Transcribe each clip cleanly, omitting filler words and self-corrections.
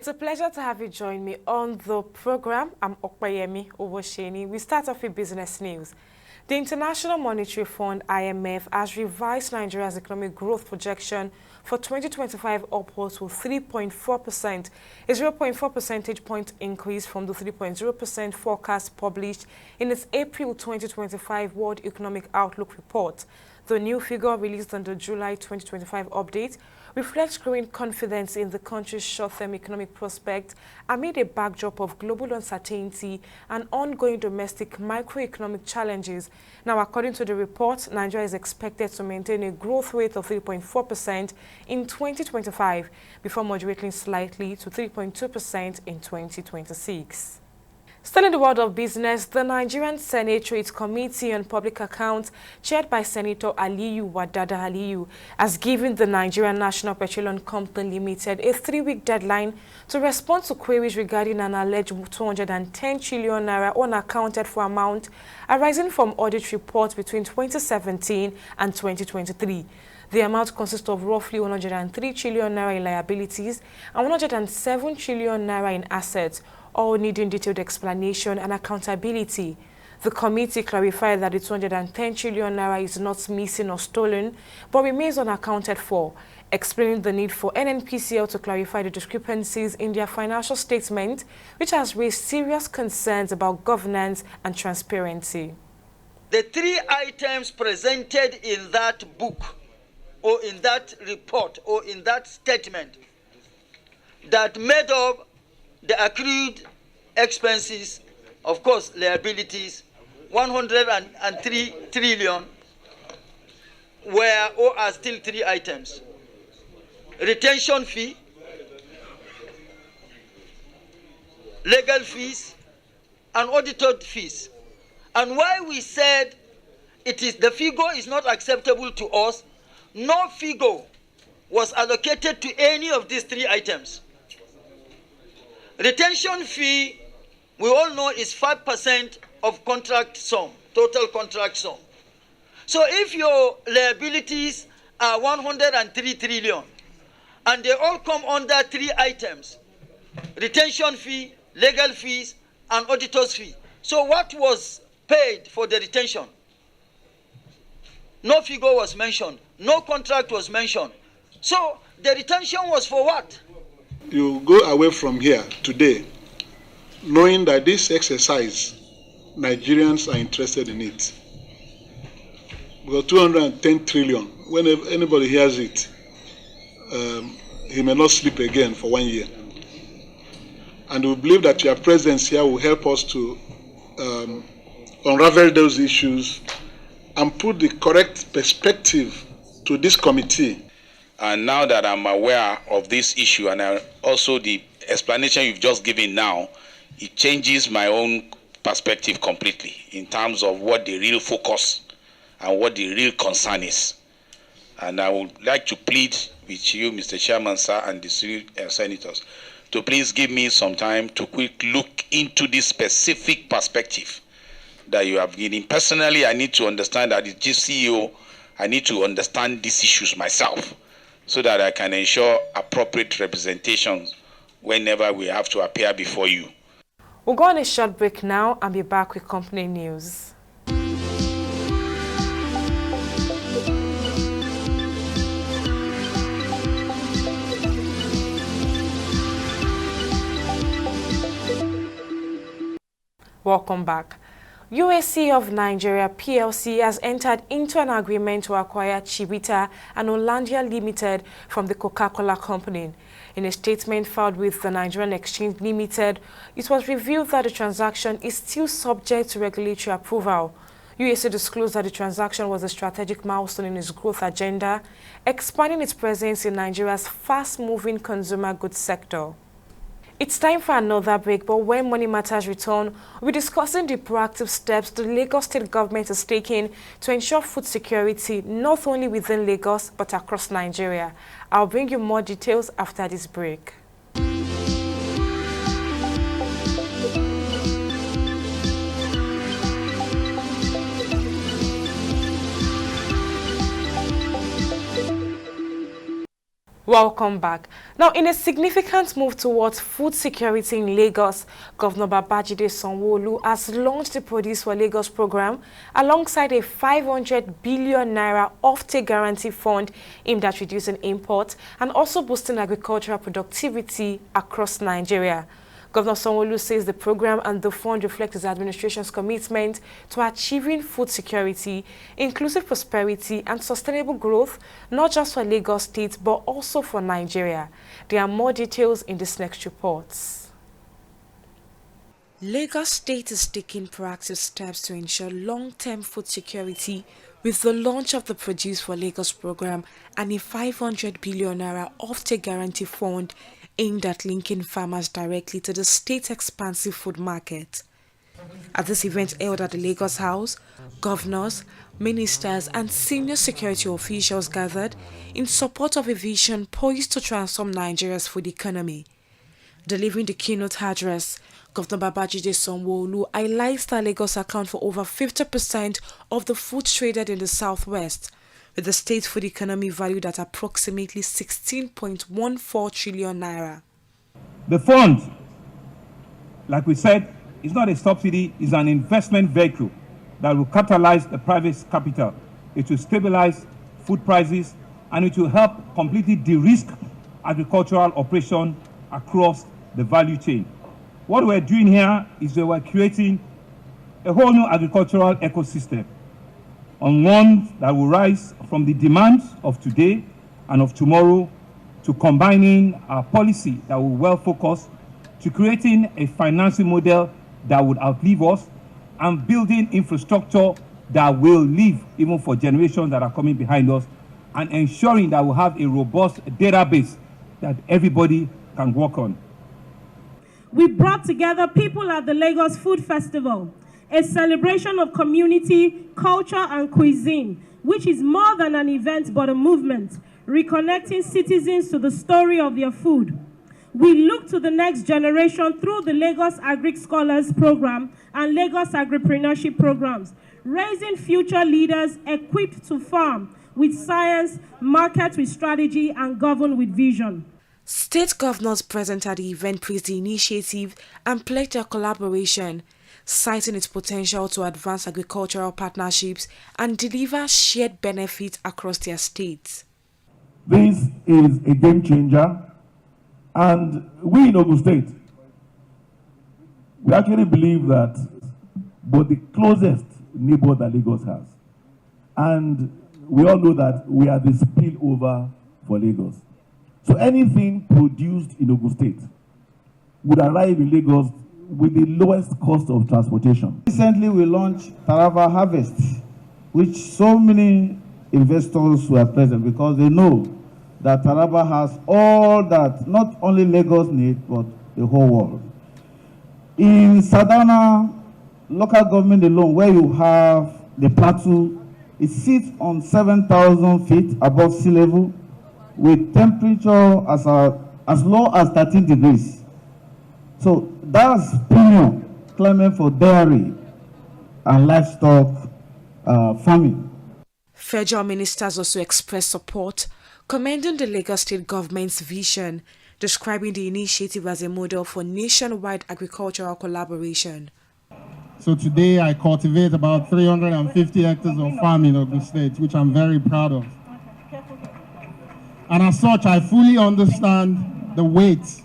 It's a pleasure to have you join me on the program. I'm Okpayemi Owosheni. We start off with business news. The International Monetary Fund, IMF, has revised Nigeria's economic growth projection for 2025 upwards to 3.4%, a 0.4 percentage point increase from the 3.0% forecast published in its April 2025 World Economic Outlook report. The new figure, released on the July 2025 update, reflects growing confidence in the country's short-term economic prospect amid a backdrop of global uncertainty and ongoing domestic microeconomic challenges. Now, according to the report, Nigeria is expected to maintain a growth rate of 3.4% in 2025 before moderating slightly to 3.2% in 2026. Still in the world of business, the Nigerian Senate, through its Committee on Public Accounts, chaired by Senator Aliyu Wadada Aliyu, has given the Nigerian National Petroleum Company Limited a 3-week deadline to respond to queries regarding an alleged 210 trillion naira unaccounted for amount arising from audit reports between 2017 and 2023. The amount consists of roughly 103 trillion naira in liabilities and 107 trillion naira in assets, all needing detailed explanation and accountability. The committee clarified that the 210 trillion naira is not missing or stolen, but remains unaccounted for, explaining the need for NNPCL to clarify the discrepancies in their financial statement, which has raised serious concerns about governance and transparency. The 3 items presented in that book, or in that report, or in that statement, that made up the accrued expenses, of course, liabilities, 103 trillion, were or are still 3 items. Retention fee, legal fees, and audited fees. And why we said the figure is not acceptable to us, no figure was allocated to any of these 3 items. Retention fee, we all know, is 5% of contract sum, total contract sum. So if your liabilities are 103 trillion, and they all come under 3 items, retention fee, legal fees, and auditor's fee. So what was paid for the retention? No figure was mentioned. No contract was mentioned. So the retention was for what? You go away from here today knowing that this exercise, Nigerians are interested in it. Because 210 trillion, when anybody hears it, he may not sleep again for 1 year. And we believe that your presence here will help us to unravel those issues and put the correct perspective to this committee. And now that I'm aware of this issue, and also the explanation you've just given now, it changes my own perspective completely in terms of what the real focus and what the real concern is. And I would like to plead with you, Mr. Chairman, sir, and the senators, to please give me some time to quick look into this specific perspective that you have given. Personally, I need to understand that as CEO, I need to understand these issues myself, so that I can ensure appropriate representations whenever we have to appear before you. We'll go on a short break now and be back with company news. Welcome back. UAC of Nigeria PLC has entered into an agreement to acquire Chivita and Hollandia Limited from the Coca-Cola Company. In a statement filed with the Nigerian Exchange Limited, it was revealed that the transaction is still subject to regulatory approval. UAC disclosed that the transaction was a strategic milestone in its growth agenda, expanding its presence in Nigeria's fast-moving consumer goods sector. It's time for another break, but when Money Matters return, we'll be discussing the proactive steps the Lagos State government is taking to ensure food security not only within Lagos but across Nigeria. I'll bring you more details after this break. Welcome back. Now, in a significant move towards food security in Lagos, Governor Babajide Sanwo-Olu has launched the Produce for Lagos program alongside a 500 billion naira offtake guarantee fund aimed at reducing imports and also boosting agricultural productivity across Nigeria. Governor Sanwo-Olu says the program and the fund reflect his administration's commitment to achieving food security, inclusive prosperity and sustainable growth, not just for Lagos State, but also for Nigeria. There are more details in this next report. Lagos State is taking proactive steps to ensure long-term food security with the launch of the Produce for Lagos program and a 500 billion naira offtake guarantee fund aimed at linking farmers directly to the state's expansive food market. At this event held at the Lagos House, governors, ministers and senior security officials gathered in support of a vision poised to transform Nigeria's food economy. Delivering the keynote address, Governor Babajide Sanwo-Olu highlights that Lagos accounts for over 50% of the food traded in the southwest, with the state's food economy valued at approximately 16.14 trillion naira. The fund, like we said, is not a subsidy, it's an investment vehicle that will catalyze the private capital. It will stabilize food prices and it will help completely de-risk agricultural operation across the value chain. What we're doing here is we're creating a whole new agricultural ecosystem, on one that will rise from the demands of today and of tomorrow to combining a policy that will well focus to creating a financing model that would outlive us and building infrastructure that will live even for generations that are coming behind us and ensuring that we'll have a robust database that everybody can work on. We brought together people at the Lagos Food Festival, a celebration of community, culture and cuisine, which is more than an event but a movement, reconnecting citizens to the story of their food. We look to the next generation through the Lagos Agric Scholars Program and Lagos Agripreneurship Programs, raising future leaders equipped to farm with science, market with strategy and govern with vision. State governors present at the event praised the initiative and pledged their collaboration, citing its potential to advance agricultural partnerships and deliver shared benefits across their states. This is a game changer, and we in Ogun State, we actually believe that but the closest neighbor that Lagos has, and we all know that we are the spillover for Lagos. So anything produced in Ogun State would arrive in Lagos with the lowest cost of transportation. Recently, we launched Taraba Harvest, which so many investors were present because they know that Taraba has all that not only Lagos needs, but the whole world. In Sadana local government alone, where you have the plateau, it sits on 7,000 feet above sea level, with temperature as low as 13 degrees. So that's premium climate for dairy and livestock farming. Federal ministers also expressed support, commending the Lagos State government's vision, describing the initiative as a model for nationwide agricultural collaboration. So today I cultivate about 350 hectares of farm in Ogun State, which I'm very proud of. And as such, I fully understand the weight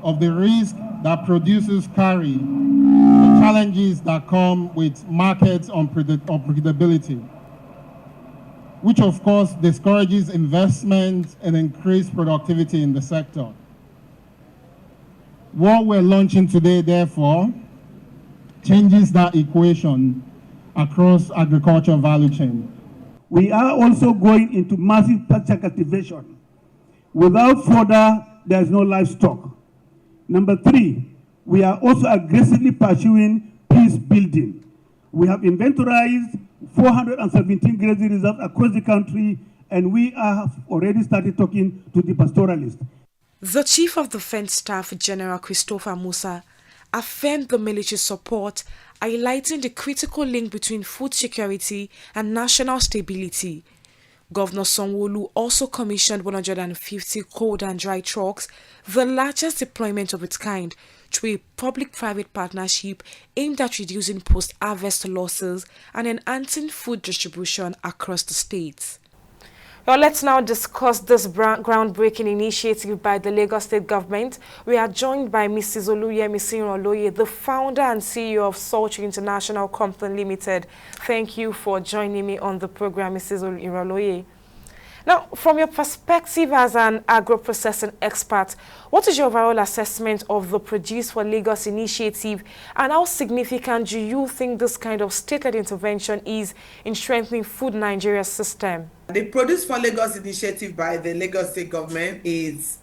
of the risk that producers carry, the challenges that come with markets unpredictability, which of course discourages investment and increased productivity in the sector. What we're launching today, therefore, changes that equation across agriculture value chain. We are also going into massive pasture cultivation. Without fodder, there is no livestock. Number 3, we are also aggressively pursuing peace building. We have inventorized 417 grazing reserves across the country, and we have already started talking to the pastoralists. The Chief of Defense Staff, General Christopher Musa, affirmed the military support, highlighting the critical link between food security and national stability. Governor Sanwo-Olu also commissioned 150 cold and dry trucks, the largest deployment of its kind, through a public-private partnership aimed at reducing post-harvest losses and enhancing food distribution across the states. Well, let's now discuss this groundbreaking initiative by the Lagos State government. We are joined by Mrs. Iranloye, the founder and CEO of Sultry International Company Limited. Thank you for joining me on the program, Mrs. Iranloye. Now, from your perspective as an agro-processing expert, what is your overall assessment of the Produce for Lagos initiative, and how significant do you think this kind of state-led intervention is in strengthening Food Nigeria's system? The Produce for Lagos initiative by the Lagos State government is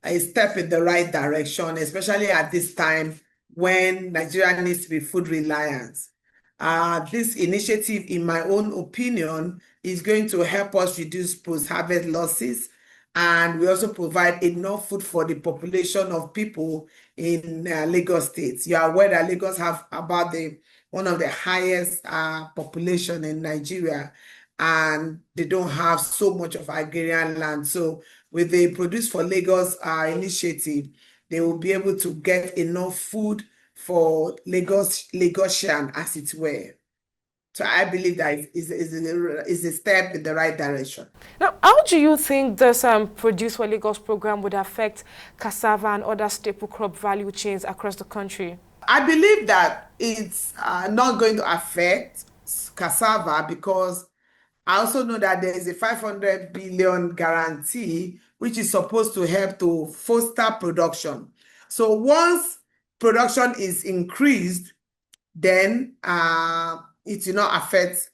a step in the right direction, especially at this time when Nigeria needs to be food reliant. This initiative, in my own opinion, is going to help us reduce post-harvest losses, and we also provide enough food for the population of people in Lagos State. You are aware that Lagos have about one of the highest population in Nigeria, and they don't have so much of agrarian land. So with the Produce for Lagos initiative, they will be able to get enough food for Lagosian, as it were. So I believe that is a step in the right direction. Now, how do you think this Produce for Lagos program would affect cassava and other staple crop value chains across the country? I believe that it's not going to affect cassava, because I also know that there is a 500 billion guarantee which is supposed to help to foster production. So once production is increased, then it will not affect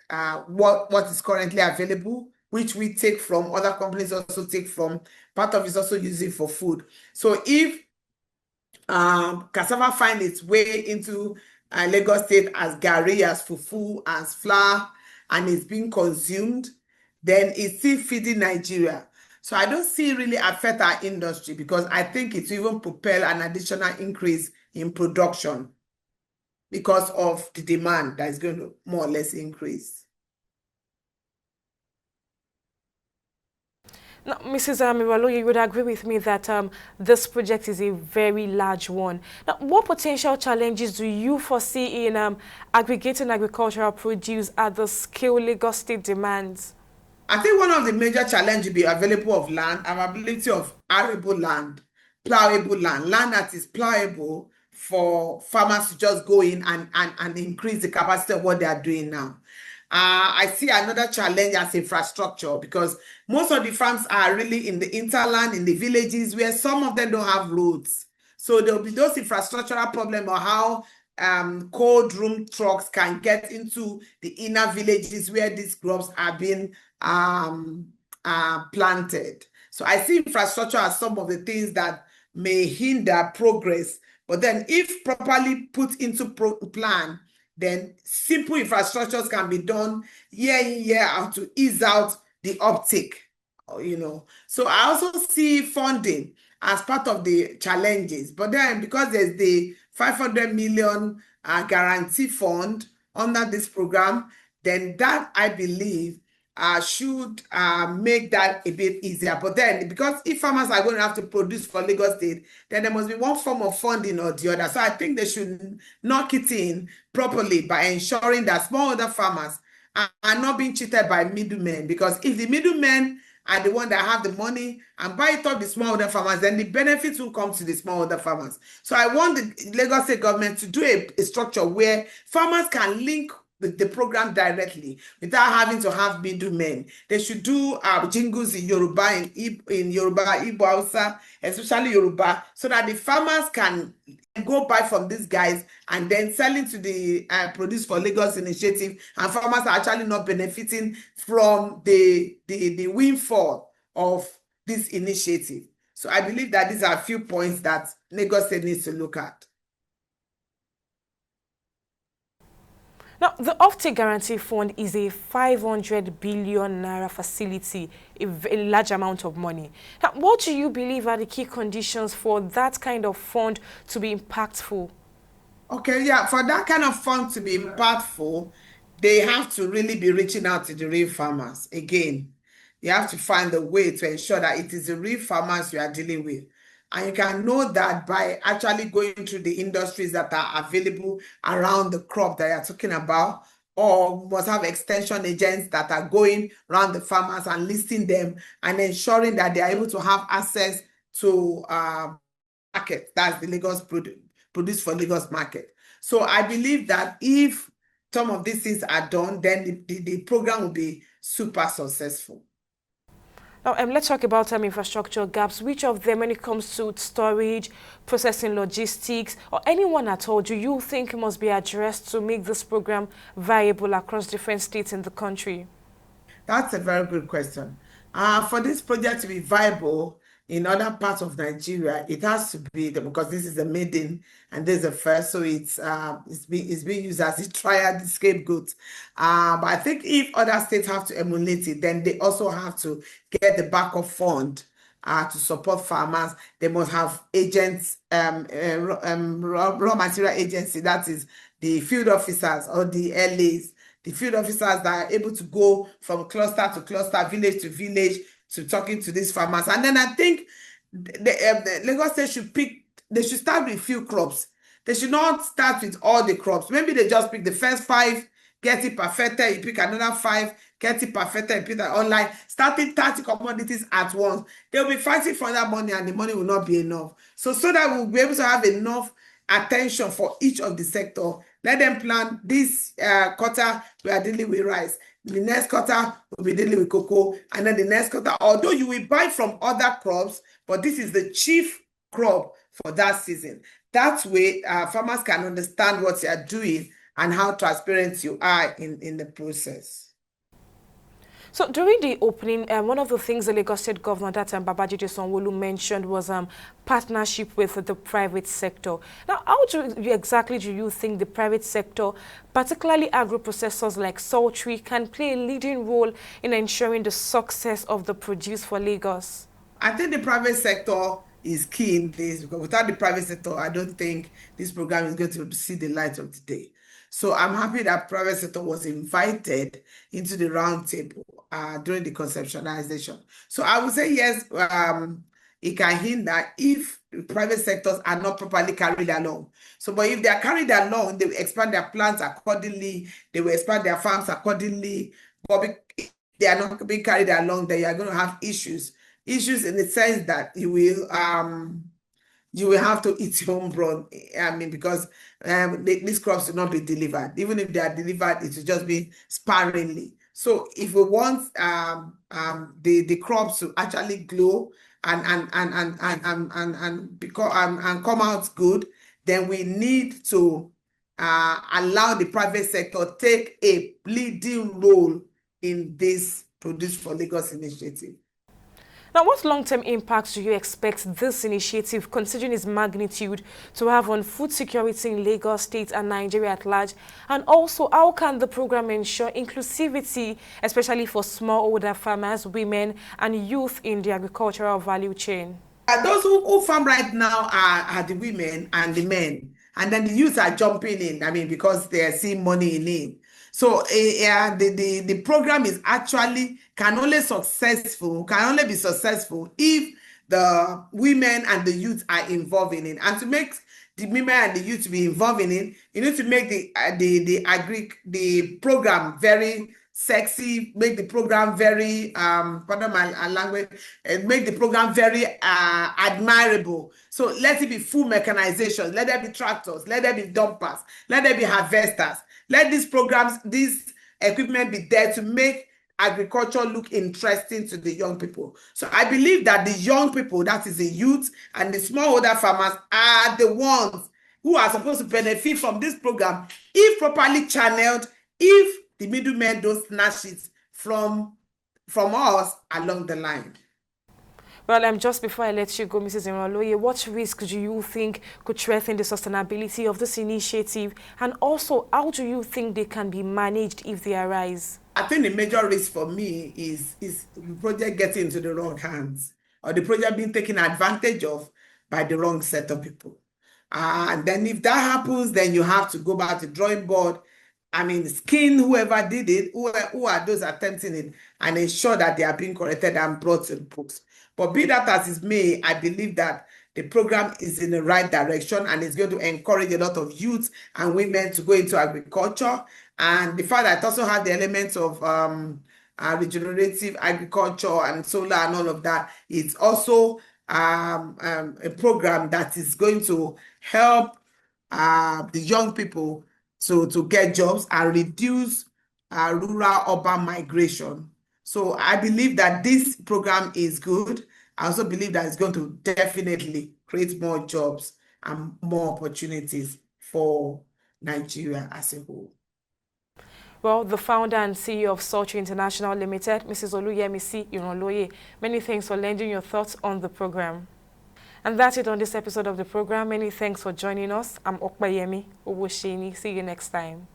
what is currently available, which we take from, other companies also take from. Part of it is also using for food. So if cassava finds its way into Lagos State as garri, as fufu, as flour, and it's being consumed, then it's still feeding Nigeria. So I don't see really affect our industry, because I think it will even propel an additional increase in production because of the demand that is going to more or less increase. Now, Mrs. Iranloye, you would agree with me that this project is a very large one. Now, what potential challenges do you foresee in aggregating agricultural produce at the scale Lagos State demands? I think one of the major challenges will be availability of land, availability of arable land, plowable land, land that is plowable for farmers to just go in and increase the capacity of what they are doing now. I see another challenge as infrastructure, because most of the farms are really in the hinterland, in the villages, where some of them don't have roads. So there will be those infrastructural problems, or how cold room trucks can get into the inner villages where these crops are being planted. So I see infrastructure as some of the things that may hinder progress. But then if properly put into plan, then simple infrastructures can be done year in, year out to ease out the uptake, So I also see funding as part of the challenges. But then because there's the 500 million guarantee fund under this program, then that, I believe, should make that a bit easier. But then, because if farmers are going to have to produce for Lagos State, then there must be one form of funding or the other. So I think they should knock it in properly by ensuring that smallholder farmers are not being cheated by middlemen. Because if the middlemen are the one that have the money and buy it off the smallholder farmers, then the benefits will come to the smallholder farmers. So I want the Lagos State government to do a structure where farmers can link with the program directly without having to have middlemen. They should do jingles in Yoruba, in Yoruba, Igbo, Hausa, especially Yoruba, so that the farmers can go buy from these guys and then sell into the Produce for Lagos initiative, and farmers are actually not benefiting from the windfall of this initiative. So I believe that these are a few points that Lagos State needs to look at. Now, the Offtake Guarantee Fund is a 500 billion naira facility, a large amount of money. Now, what do you believe are the key conditions for that kind of fund to be impactful? Okay, yeah, for that kind of fund to be impactful, they have to really be reaching out to the real farmers. Again, you have to find a way to ensure that it is the real farmers you are dealing with. And you can know that by actually going through the industries that are available around the crop that you're talking about, or must have extension agents that are going around the farmers and listing them and ensuring that they are able to have access to market. That's the Lagos produce for Lagos market. So I believe that if some of these things are done, then the program will be super successful. Now, let's talk about infrastructure gaps. Which of them, when it comes to storage, processing, logistics, or anyone at all, do you think must be addressed to make this program viable across different states in the country? That's a very good question. For this project to be viable in other parts of Nigeria, it has to be, because this is a maiden and this is a first, so it's being used as the trial, the scapegoat. But I think if other states have to emulate it, then they also have to get the backup fund to support farmers. They must have agents, raw material agency, that is the field officers or the LAs, the field officers that are able to go from cluster to cluster, village to village, to talking to these farmers. And then I think the Lagos State should start with few crops. They should not start with all the crops. Maybe they just pick the first 5, get it perfected, you pick another 5, get it perfected, you pick that online, starting 30 commodities at once. They'll be fighting for that money and the money will not be enough. So that we'll be able to have enough attention for each of the sector. Let them plan this quarter, we are dealing with rice. The next quarter, we'll be dealing with cocoa. And then the next quarter, although you will buy from other crops, but this is the chief crop for that season. That way, farmers can understand what you are doing and how transparent you are in the process. So during the opening, one of the things the Lagos State Governor, that Babajide Sanwo-Olu, mentioned was partnership with the private sector. Now, how exactly do you think the private sector, particularly agro-processors like Sultry, can play a leading role in ensuring the success of the produce for Lagos? I think the private sector is key in this, because without the private sector, I don't think this program is going to see the light of the day. So I'm happy that private sector was invited into the round table during the conceptualization. So I would say yes, it can hinder if the private sectors are not properly carried along. So, but if they are carried along, they will expand their plants accordingly, they will expand their farms accordingly. But if they are not being carried along, then you are going to have issues. Issues in the sense that you will have to eat your own broth. I mean, because these crops will not be delivered. Even if they are delivered, it will just be sparingly. So if we want the crops to actually grow and come out good, then we need to allow the private sector take a leading role in this Produce for Lagos initiative. Now, what long-term impacts do you expect this initiative, considering its magnitude, to have on food security in Lagos State and Nigeria at large? And also, how can the program ensure inclusivity, especially for smallholder farmers, women, and youth in the agricultural value chain? Those who farm right now are the women and the men. And then the youth are jumping in, I mean, because they are seeing money in it. So the program is actually can only be successful if the women and the youth are involved in it. And to make the women and the youth to be involved in it, you need to make the program very sexy, make the program very pardon my language, make the program very admirable. So let it be full mechanization, let there be tractors, let there be dumpers, let there be harvesters. Let these programs, this equipment be there to make agriculture look interesting to the young people. So I believe that the young people, that is the youth and the smallholder farmers, are the ones who are supposed to benefit from this program if properly channeled, if the middlemen don't snatch it from us along the line. Well, just before I let you go, Mrs. Iranloye, what risks do you think could threaten the sustainability of this initiative? And also, how do you think they can be managed if they arise? I think the major risk for me is the project getting into the wrong hands, or the project being taken advantage of by the wrong set of people. And then if that happens, then you have to go back to the drawing board skin whoever did it, who are those attempting it, and ensure that they are being corrected and brought to the books. But be that as it may, I believe that the program is in the right direction and it's going to encourage a lot of youth and women to go into agriculture. And the fact that it also has the elements of regenerative agriculture and solar and all of that, it's also a program that is going to help the young people to get jobs and reduce rural-urban migration. So I believe that this program is good. I also believe that it's going to definitely create more jobs and more opportunities for Nigeria as a whole. Well, the founder and CEO of Sultry International Limited, Mrs. Oluyemisi Iranloye, many thanks for lending your thoughts on the program. And that's it on this episode of the program. Many thanks for joining us. I'm Okpayemi Owosheni. See you next time.